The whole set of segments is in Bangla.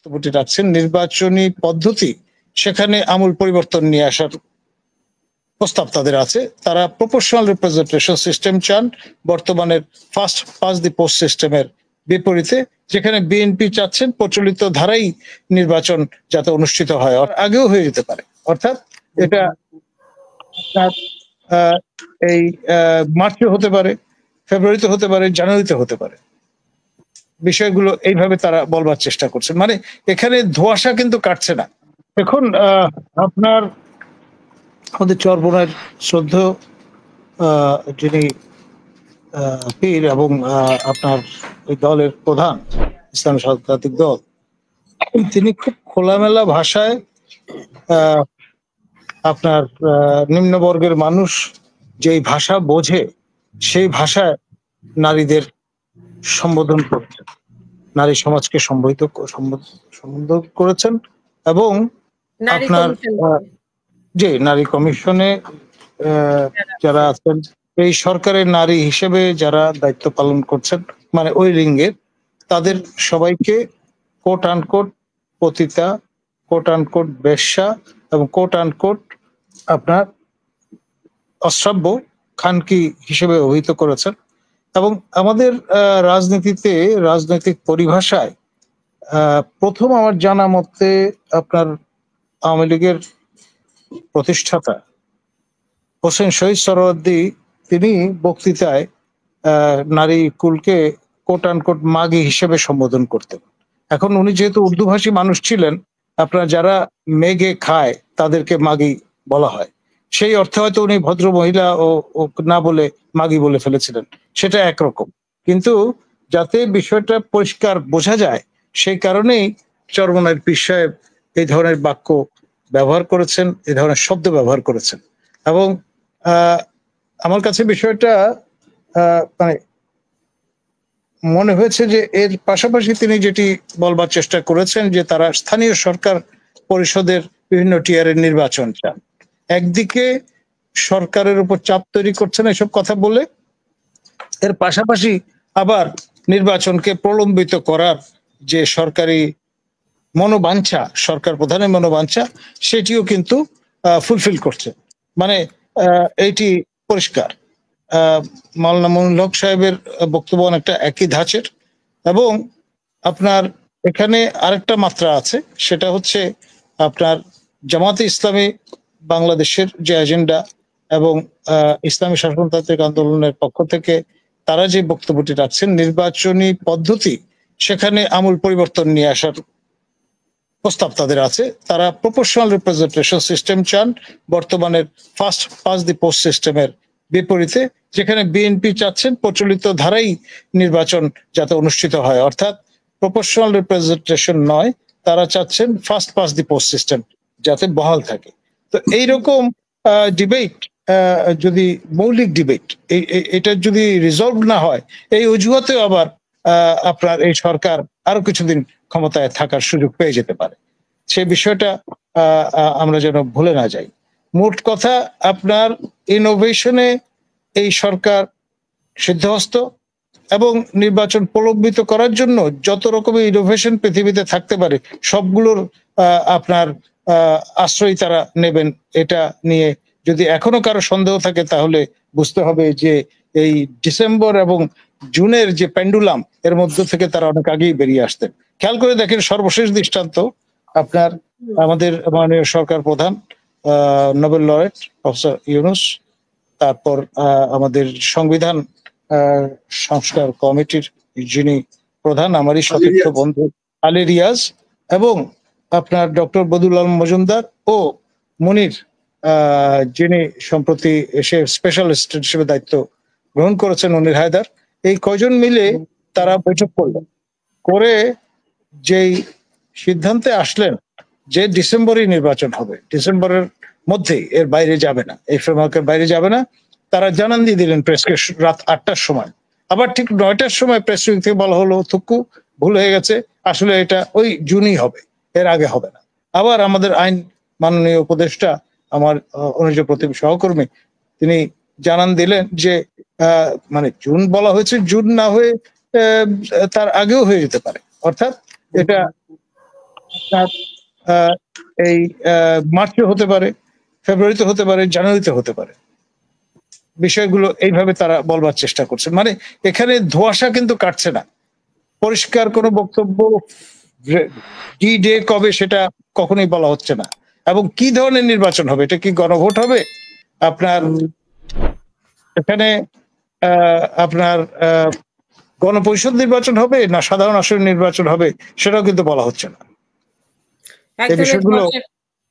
বক্তব্যটি রাখছেন, নির্বাচনী পদ্ধতি সেখানে আমূল পরিবর্তন নিয়ে আসার প্রস্তাব তাদের আছে। তারা প্রপোর্শনাল রিপ্রেজেন্টেশন সিস্টেম চান বর্তমানের ফার্স্ট পাস্ট দি পোস্ট সিস্টেমের বিপরীতে, যেখানে বিএনপি চাচ্ছেন প্রচলিত ধারাই নির্বাচন যাতে অনুষ্ঠিত হয়, আগেও হয়ে যেতে পারে। অর্থাৎ এটা এই মার্চে হতে পারে, ফেব্রুয়ারিতে হতে পারে, জানুয়ারিতে হতে পারে। বিষয়গুলো এইভাবে তারা বলবার চেষ্টা করছেন। মানে এখানে ধোঁয়াশা কিন্তু কাটছে না। এখন আপনার আমাদের চরমোনাইয়ের শ্রদ্ধেয় যিনি পীর এবং আপনার ওই দলের প্রধান, ইসলামী সাংস্কৃতিক দল, তিনি খুব খোলামেলা ভাষায় আপনার নিম্নবর্গের মানুষ যেই ভাষা বোঝে সেই ভাষায় নারীদের সম্বোধন করছেন, নারী সমাজকে সম্বোধন করেছেন। এবং আপনার যে নারী কমিশনে যারা আছেন, এই সরকারের নারী হিসেবে যারা দায়িত্ব পালন করছেন, মানে ওই লিঙ্গের, তাদের সবাইকে কোট আনকোট পতিতা, কোট আনকোট বেশ্যা এবং কোট আনকোট আপনার অশ্রাব্য খানকি হিসেবে অভিহিত করেছেন। এবং আমাদের রাজনীতিতে, রাজনৈতিক পরিভাষায় প্রথম আমার জানা মতে আপনার আওয়ামী লীগের প্রতিষ্ঠাতা হোসেন শহীদ সোহরাওয়ার্দী, তিনি বক্তৃতায় নারী কুলকে কোট আনকোট মাগি হিসেবে সম্বোধন করতেন। এখন উনি যেহেতু উর্দুভাষী মানুষ ছিলেন, আপনার যারা মেঘে খায় তাদেরকে মাগি বলা হয়, সেই অর্থে হয়তো উনি ভদ্র মহিলা ও না বলে মাগি বলে ফেলেছিলেন, সেটা একরকম। কিন্তু যাতে বিষয়টা পরিষ্কার বোঝা যায় সেই কারণেই চরমোনাইয়ের পীর সাহেব এই ধরনের বাক্য ব্যবহার করেছেন, এই ধরনের শব্দ ব্যবহার করেছেন। এবং আমার কাছে বিষয়টা মানে মনে হয়েছে যে এর পাশাপাশি তিনি যেটি বলবার চেষ্টা করেছেন যে তারা স্থানীয় সরকার পরিষদের বিভিন্ন টিয়ারের নির্বাচন চান। একদিকে সরকারের উপর চাপ তৈরি করছেন এসব কথা বলে, এর পাশাপাশি আবার নির্বাচনকে প্রলম্বিত করার যে সরকারি মনোবাঞ্ছা, সরকার প্রধানের মনোবাঞ্ছা, সেটিও কিন্তু ফুলফিল করছে। মানে এইটি পরিষ্কার। মাওলানা মঈনুল হক সাহেবের বক্তব্য অনেকটা একই ধাঁচের। এবং আপনার এখানে আরেকটা মাত্রা আছে, সেটা হচ্ছে আপনার জামাতে ইসলামী বাংলাদেশের যে এজেন্ডা এবং ইসলামী শাসনতান্ত্রিক আন্দোলনের পক্ষ থেকে তারা যে বক্তব্যটি রাখছেন, নির্বাচনী পদ্ধতি সেখানে আমূল পরিবর্তন নিয়ে আসার প্রস্তাব তাদের আছে। তারা প্রপোর্শনাল রিপ্রেজেন্টেশন সিস্টেম চান বর্তমানের ফার্স্ট পাস্ট দি পোস্ট সিস্টেমের বিপরীতে, যেখানে বিএনপি চাচ্ছেন প্রচলিত ধারাই নির্বাচন যাতে অনুষ্ঠিত হয়, অর্থাৎ প্রপোর্শনাল রিপ্রেজেন্টেশন নয়, তারা চাচ্ছেন first past the post system যাতে বহাল থাকে। তো এইরকম ডিবেট, যদি মৌলিক ডিবেট এটা যদি রিজলভ না হয়, এই অজুহাতেও আবার আপনার এই সরকার আরো কিছুদিন ক্ষমতায় থাকার সুযোগ পেয়ে যেতে পারে। সেই বিষয়টা আমরা যেন ভুলে না যাই। মোট কথা, আপনার ইনোভেশনে এই সরকার সিদ্ধহস্ত এবং নির্বাচন প্রলম্বিত করার জন্য যত রকমের ইনোভেশন পৃথিবীতে থাকতে পারে সবগুলোর আপনার আশ্রয় তারা নেবেন। এটা নিয়ে যদি এখনো কারো সন্দেহ থাকে তাহলে বুঝতে হবে যে এই ডিসেম্বর এবং জুনের যে পেন্ডুলাম, এর মধ্য থেকে তারা অনেক আগেই বেরিয়ে আসতেন। খেয়াল করে দেখেন, সর্বশেষ দৃষ্টান্ত আপনার আমাদের মাননীয় সরকার প্রধান নোবেল লরেট প্রফেসর ইউনূস, তারপর আমাদের সংবিধান সংস্কার কমিটির যিনি প্রধান, আমারই সতীর্থ বন্ধু আলী রিয়াজ, এবং আপনার ডক্টর বদিউল আলম মজুমদার ও মুনির, যিনি সম্প্রতি এসে স্পেশাল অ্যাসিস্ট্যান্ট হিসেবে দায়িত্ব গ্রহণ করেছেন, মুনির হায়দার, এই কয়জন মিলে তারা বৈঠক করলেন, করে যেই সিদ্ধান্তে আসলেন যে ডিসেম্বরেই নির্বাচন হবে, ডিসেম্বরের মধ্যেই, এর বাইরে যাবে না, এই ফ্রেমওয়ার্কের বাইরে যাবে না, তারা জানান দিয়ে দিলেন প্রেসকে রাত 8টার সময়। আবার ঠিক 9টার সময় প্রেস উইং থেকে বলা হলো থুকু ভুল হয়ে গেছে, আসলে এটা ওই জুনই হবে, এর আগে হবে না। আবার আমাদের আইন মাননীয় উপদেষ্টা, আমার অনুজ প্রতিম সহকর্মী, তিনি জানান দিলেন যে মানে জুন বলা হয়েছে, জুন না হয়ে তার আগেও হয়ে যেতে পারে। অর্থাৎ এটা আপনার আহ, এই মার্চে হতে পারে, ফেব্রুয়ারিতে হতে পারে, জানুয়ারিতে হতে পারে। বিষয়গুলো এইভাবে তারা বলবার চেষ্টা করছে। মানে এখানে ধোঁয়াশা কিন্তু কাটছে না, পরিষ্কার কোনো বক্তব্য ডি ডে কবে সেটা কখনোই বলা হচ্ছে না। এবং কি ধরনের নির্বাচন হবে, এটা কি গণভোট হবে, আপনার এখানে আপনার গণপরিষদ নির্বাচন হবে না সাধারণ আসনের নির্বাচন হবে, সেটাও কিন্তু বলা হচ্ছে না। এক এই ধরনের বিষয়গুলো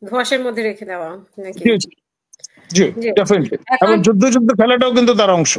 ধোঁয়াশার মধ্যে রেখে দেওয়া নাকি? জি জি জি। ডেফিনেটলি, এবং এখন যুদ্ধ খেলাটাও কিন্তু তার অংশ।